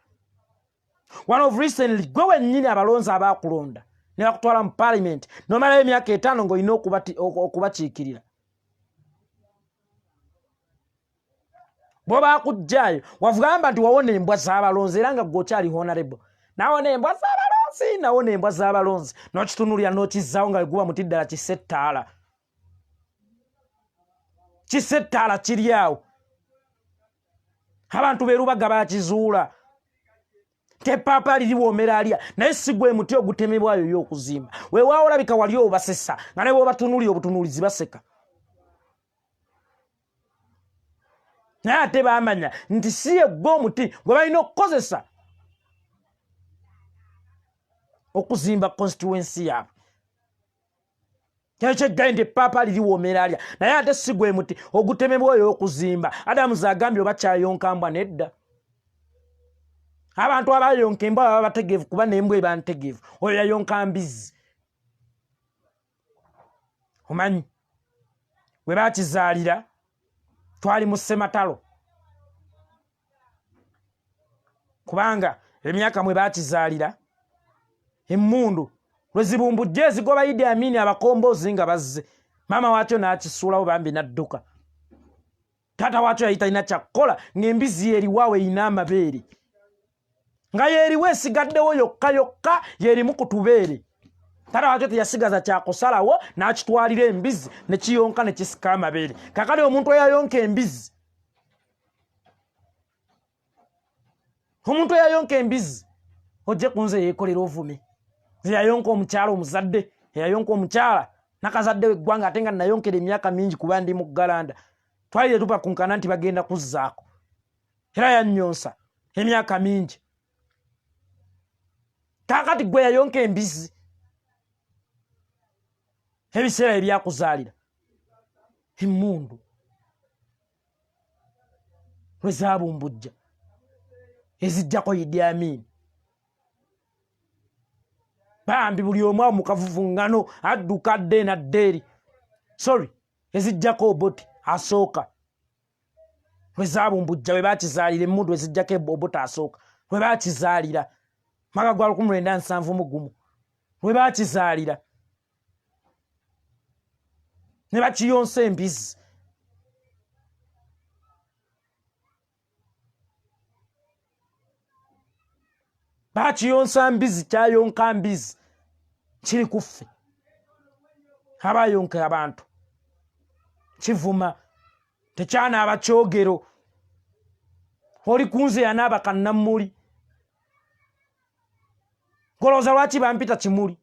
one of recently gwe wennyini abalonzi abaakulonda ne bakutwala mu Parliament nomalayo emyaka 5 ng'olina okubakiikirira bwe baakujjaayo wavugamba nti wawona embwa z'abalonzi era nga gwokyali honorable nawona embwa z'abalonzi nawona embwa z'abalonzi n'okitunulira n'okizzaawo nga guba muti ddala kisettaala kiri awo abantu beerubaga baakizuula tepaapa liriwoomera alya naye si gwe muti ogutemebwayo y'okuzimba weewaawo olabika wali obasesa nga ne bw'obatunulira obutunuulizi baseka naye ate baamanya nti si gwe omuti gwe balina okukozesa okuzimba constituency yaabwe kyekyegaye nti epaapa liriwoomera alya naye ate si gwe muti ogutemebwayo okuzimba Adams agambye oba kyayonkambwa nedda abantu abayonka embwa baba bategeevu kuba n'embwa eba ntegeevu oyo yayonka mbizi omanyi we baakizaalira twali mu Ssematalo kubanga emyaka mwe baakizaalira emmundu lwe zibumbujje ezigoba Idi Amin abakomboozi nga bazze maama waakyo n'akisuulawo bambi n'adduka taata waakyo yali talina kyakkola ng'embizi yeriwaawe erina amabeere nga yeriwe esigaddewo yokka yokka yerimu ku tubeere taata waakyo teyasigaza kyakusalawo n'akitwalira embizi ne kiyonka ne kisika amabeere kakale omuntu eyayonka embizi ojje kunze Yekolera ovume yayonka omukyala omuzadde yayonka omukyala nakazadde weggwanga ate nga nayonkera emyaka mingi kuba ndi mu Galanda twalire tubakunkana nti bagenda kuzzaako era yannyonsa emyaka mingi kakati gwe yayonka embizi ebiseera ebyakuzaalira emmundu lwe zaabumbujja ezijjako Idi Amin bambi buli omu awo mu kavuvuŋŋano adduka adde naddeeri ezijjako Obote asooka lwe zaabumbujja we baakizaalira emmundu ezijjako Obote asooka lwe baakizaalira maka gwa 1971 lwe baakizaalira ne bakiyonsa embizi baakiyonsa mbizi kyayonka mbizi kiri kuffe abayonka abantu kivuma tekyanaaba kyogero oli kunze yanaaba kannammuli golooza lwaki bampita kimuli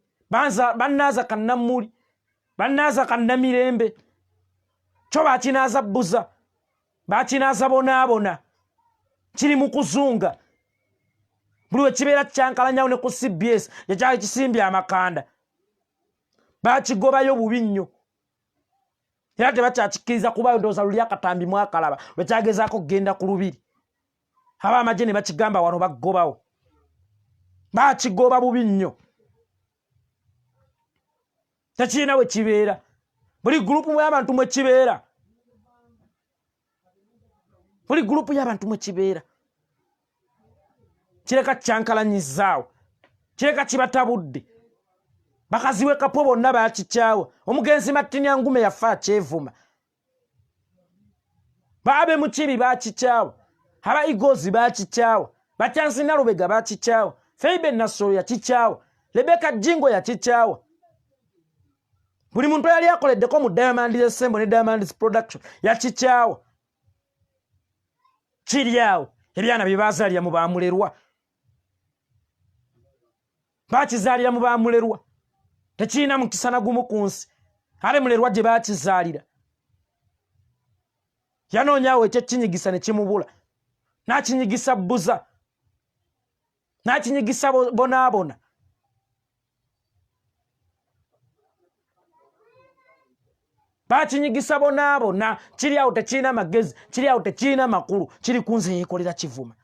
bannaaza kannammuli bannaaza kannamirembe kyo baakinaaza bbuza baakinaaza bonaabona kiri mu kuzunga buli wekibeera kyankalanyawo ne ku CBS yekyali kisimbye amakanda baakigobayo bubi nnyo era tebakyakikkiriza kuba ndowooza luli akatambi mwakalaba lwekyagezaako kugenda ku lubiri ab'amagye ne bakigamba wano bagobawo baakigoba bubi nnyo tekirina we kibeera buli gurupu y'abantu mwe kibeera buli gurupu y'abantu mwe kibeera kireka kyankalanyizaawo kireka kibatabudde bakaziwe kapo bonna baakikyawa omugenzi Mattinyangume yafa akyevuma baabe mukibi baakikyawa aba Igozi baakikyawa Bachansi Nalubega baakikyawa Feibe Nasoro yakikyawa Rebecca Jingo yakikyawa buli muntu yali akoleddeko mu Diamond Assembly ne Diamond Production yakikyawa kiri awo ebyana bye baazaalira mu baamulerwa bakizaalira mu baamulerwa tekirina mukisa na gumu ku nsi ale mulerwa gye bakizaalira yanoonyaawo ekyekinyigisa ne kimubula n'akinyigisa bbuza n'akinyigisa bonaabona bakinyigisa bonaabona kiri awo tekirina magezi kiri awo tekirina makulu kiri kunze yekolera kivuma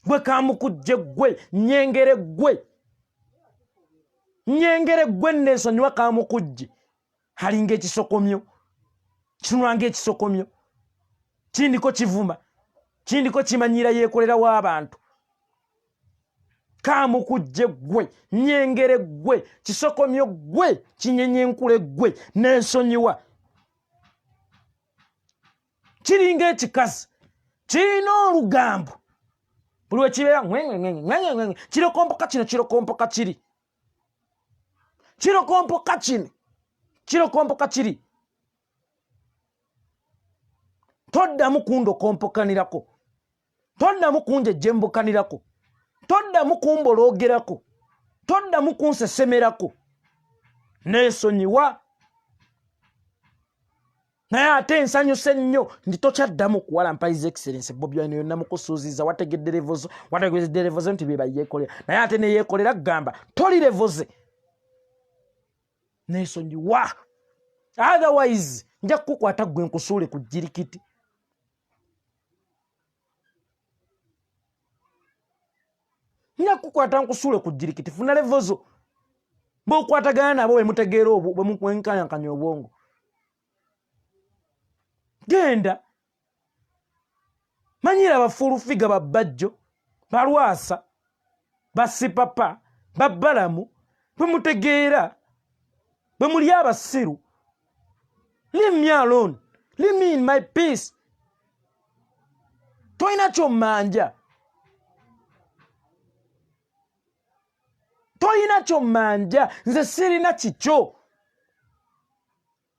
gwe kamukujje gwe nyengere gwe neesonyiwa kamukujje halinga ekisokomyo kinwanga ekisokomyo kindiko kivuma kindiko kimanyira yekolera w'abantu kamukujje gwe nyengere gwe kisokomyo gwe kinyenyenkule gwe neesonyiwa kiringa ekikazi kirina olugambo buli wekibeera kirokompoka kino kirokompoka kiri kirokompoka kino kirokompoka kiri toddamu kundokompokanirako toddamu kunjejembukanirako toddamu kumboloogerako toddamu kunsesemerako neesonyiwa naye ate ensanyuse nnyo nti tokyaddamu kuwalampa his excellence Bobi Wine yonna mukusuuziza wategedde levoze nti beba yeekolera naye ate neyeekolera kugamba toli levoze neesonyiwa otherwise nja kukukwata gwe nkusuule ku jirikiti nja kukwata nkusuule ku jirikiti funa levozo bw'okwatagana nabo bwe mutegeera obwo bwe mukwenkankanya obwongo genda manyira bafulufiga babbajjo balwasa basipapa babbalamu bwe mutegeera bwe muli abasiru leave me alone leave me in my peace toyina kyommanja toyina kyommanja nze sirina kikyo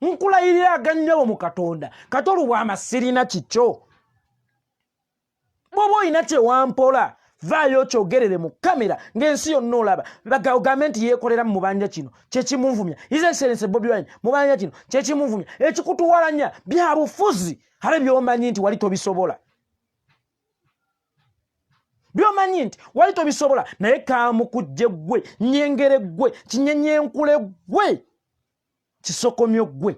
nkulayirira agannyobo mu Katonda Kato Lubwama sirina kikyo bw'oba oyina kyewampola vaayo kyogerere mu kamera ng'ensi yonna olaba ogambe nti yeekolera mu banja kino kyekimunvumya his excellence Bobi Wine mu banja kino kyekimunvumya ekikutuwalanya bya bufuzi ale by'omanyi nti wali tobisobola by'omanyi nti wali tobisobola naye kamukujje gwe nyengere gwe kinyenyenkule gwe kisokomyo gwe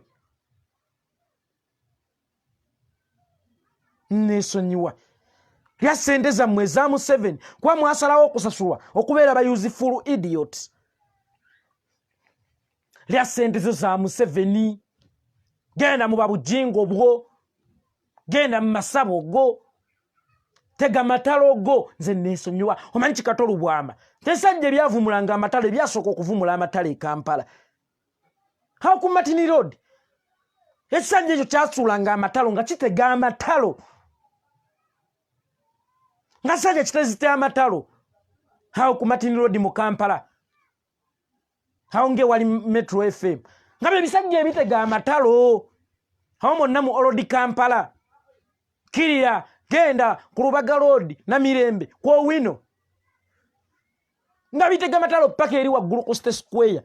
neesonyiwa lya ssente zammwe ezaamu 7 kuba mwasalawo okusasulwa okubeera bayuzifulu idiots lya ssente zo zaamu 7 genda mu babujingo bwo genda mu masabo go tega matalo go nze neesonyiwa omanyi Kato Lubwama tesajja byavumulanga amatalo ebyasooka okuvumula amatalo e Kampala how ku Martin Road esajja ekyo kyasuulanga amatalo nga kitega amatalo nga sajja kitezite amatalo how ku Martin Road mu Kampala how nge wali Metro FM nga bye bisajja ebitega amatalo how monna mu Olodi Kampala kirira genda ku Lubaga Road na Mirembe kwa wino nga bitega amatalo paka eri waggulu ku State Square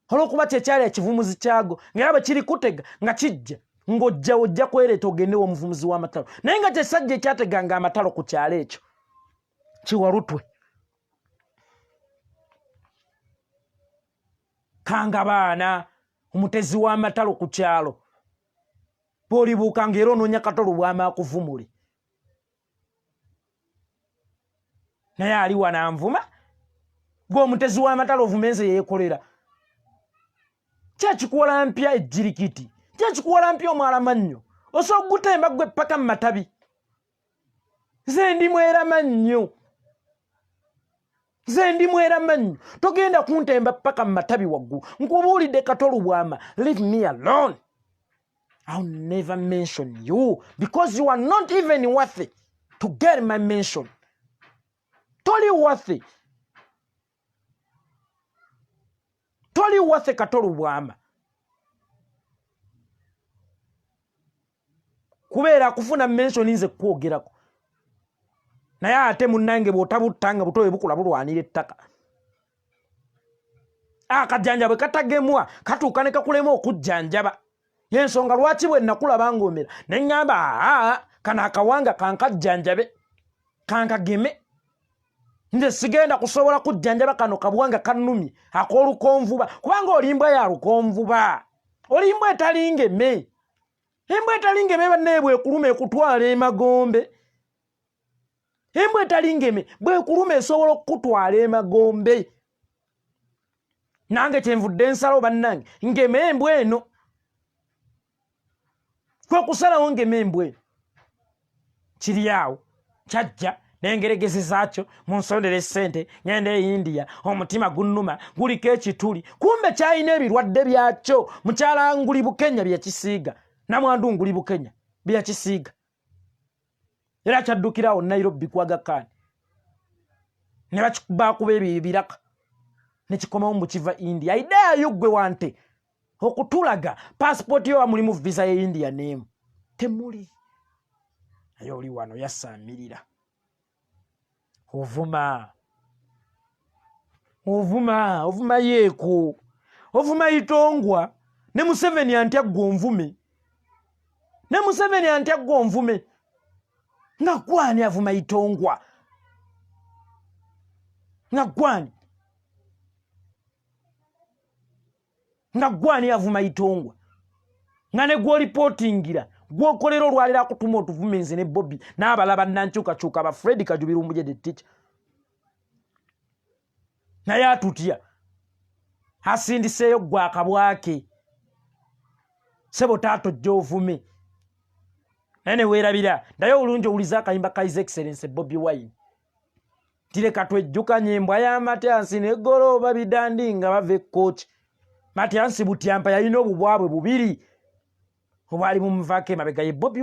olwokuba kyekyali ekivumuzi kyago ng'era bwe kiri kutega nga kijja ng'ojja kwereeta ogende w'omuvumuzi w'amatalo naye nga kyesajja ekyateganga amatalo ku kyalo ekyo kiwalutwe kanga baana omutezi w'amatalo ku kyalo bw'olibuuka ng'era onoonya Kato Lubwama akuvumule naye ali wananvuma gwe omutezi w'amatalo ovumenze yeekolera kyekikuwola mpya ejjirikiti kyekikuwola mpya omwala mannyo osobola okugutemba gwe paka mu matabi nze ndi mwera mannyo nze ndi mwera mannyo togenda kuntemba paka mu matabi waggulu nkubuulidde Kato Lubwama leave me alone I'll never mention you because you are not even worthy to get my mention toli worthy Kato Lubwama kubeera kufuna mention nze kwogerako naye ate munnange bw'otabutanga butobe bukula bulwanira ettaka akajjanjabwe katagemwa katuuka ne kakulema okujjanjaba yensonga lwaki bwe nakulaba ngomera ne ngamba kana akawanga kankajjanjabe kankageme nze sigenda kusobola kujjanjaba kano kabwanga kannumye ak'olukonvuba kubanga olimbwa ya lukonvuba olimbwa etalingeme embwa etalingeme banne bwekuluma ekutwala emagombe embwa etalingeme bwekuluma esobola okutwala emagombe nange kyenvudde nsalawo bannange ngeme embwa eno kwe kusalawo ngeme embwa eno kiri awo kyajja nengeregezi zaakyo munsondere ssente ngende e India omutima gunnuma guliko ekituli kumbe kyalina ebirwadde byakyo mukyala nguli Bukenya byakisiiga namwandu nguli Bukenya byakisiiga era kyaddukirawo Nairobi kwaga kani ne bakuba ebyo ebiraka ne kikomawo mu kiva India ideayo gwe wante okutulaga passport yo mulimu visa ya India nemu temuli ayo oli wano yasamirira ovuma yeeko ovuma itongwa ne Museveni antya gonvume ne Museveni antya gonvume nga gwani avuma itongwa nga gwani avuma itongwa nga ne gwo reportingira gwokolera olwalira akutuma otuvumenze ne Bobby n'abalaba nankyukakyuka ba Fred Kajubiru mujede teacher naye atutya asindiseeyo gwa akabwake sebo tato jovume nene weerabira naye olungi owuliza akayimba ka His Excellency Bobby Wine tireka twejjuka nyembwa y'amatansi neggolooba bidandi nga bava ekkooti Matiansi Butyampa yalina obubwabwe bubiri obwali mumuvako emabega ye Bobby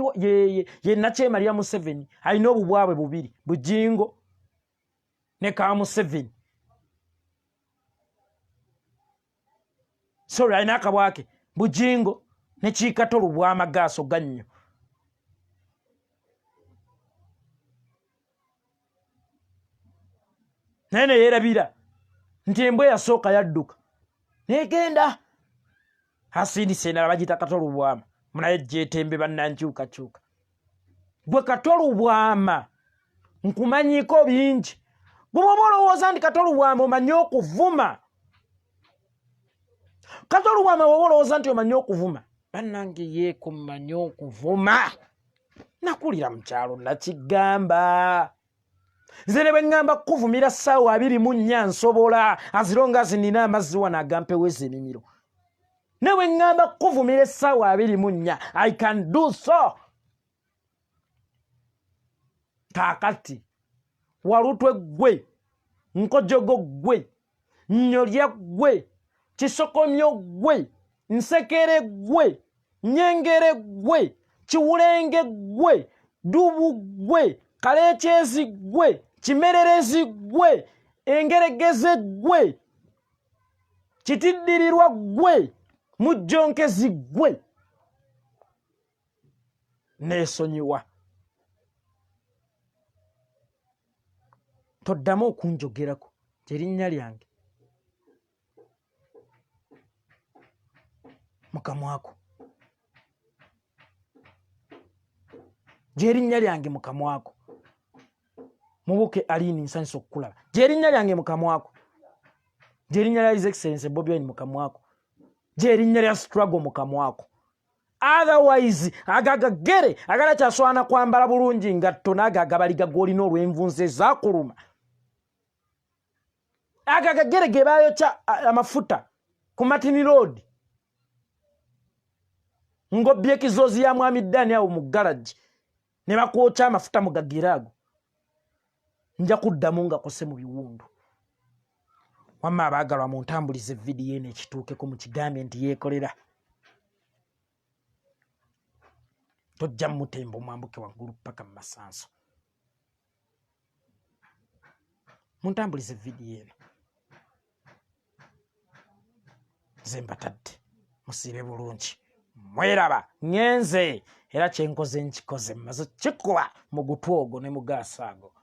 ye Nakyemaria Museveni alina obubwabwe bubiri Bujingo ne ka Museveni sorry alina akabwake Bujingo ne Kato Lubwama gaaso gannyo nene yeerabira nti embwa yasooka yadduka negenda asindise endala bagita Kato Lubwama munaye jetembe bannankyukakyuka gwe Kato Lubwama nkumanyiko bingi gwe bwoba olowooza nti Kato Lubwama omanyi okuvuma Kato Lubwama bwoba olowooza nti omanyi okuvuma bannange yeeko mmanyi okuvuma nakulira mu kyalo nakigamba nze ne bwe ŋŋamba kukuvumira ssaawa 24 nsobola azironga zinina amazzi wano agampeweza emimiro ne bwe ŋŋamba kukuvumira essaawa 24 I can do so kaakati walutwe gwe nkojogo gwe nnyolya gwe kisokomyo gwe nsekere gwe nyengere gwe kiwulenge gwe dubu gwe kalekyezi gwe kimererezi gwe engeregeze gwe kitiddirirwa gwe mujjonkezi gwe neesonyiwa toddamu okunjogerako kyerinnya lyange mukamwako gyerinnya lyange mukamwako mubuke Alini nsanyisa okukulaba gyerinnya lyange mukamwako gyerinnya lya His Excellency Bobby Wine mukamwako gyerinnya lya struggle mukamwako otherwise agagagere agala kyaswana kwambala bulungi ngatto n'agagabaliga gwolina olw'envunze zakuluma agagagere ge bayokya amafuta ku Martin Road ng'obbye ekizozi ya mwami Dani awo mu garage ne bakwokya amafuta mu gagiraago nja kuddamu nga kose mu biwundu wamma abaagalwa muntambulize vidiyo eno ekituukeko mu kigambe nti yeekolera tojja mutembo mwambuke waggulu paka mu masanso muntambulize vidiyo eno nze mbatadde musiibe bulungi mweraba ngenze era kyenkoze nkikoze mmaze kikuba mu gutwogo ne mu gaasaago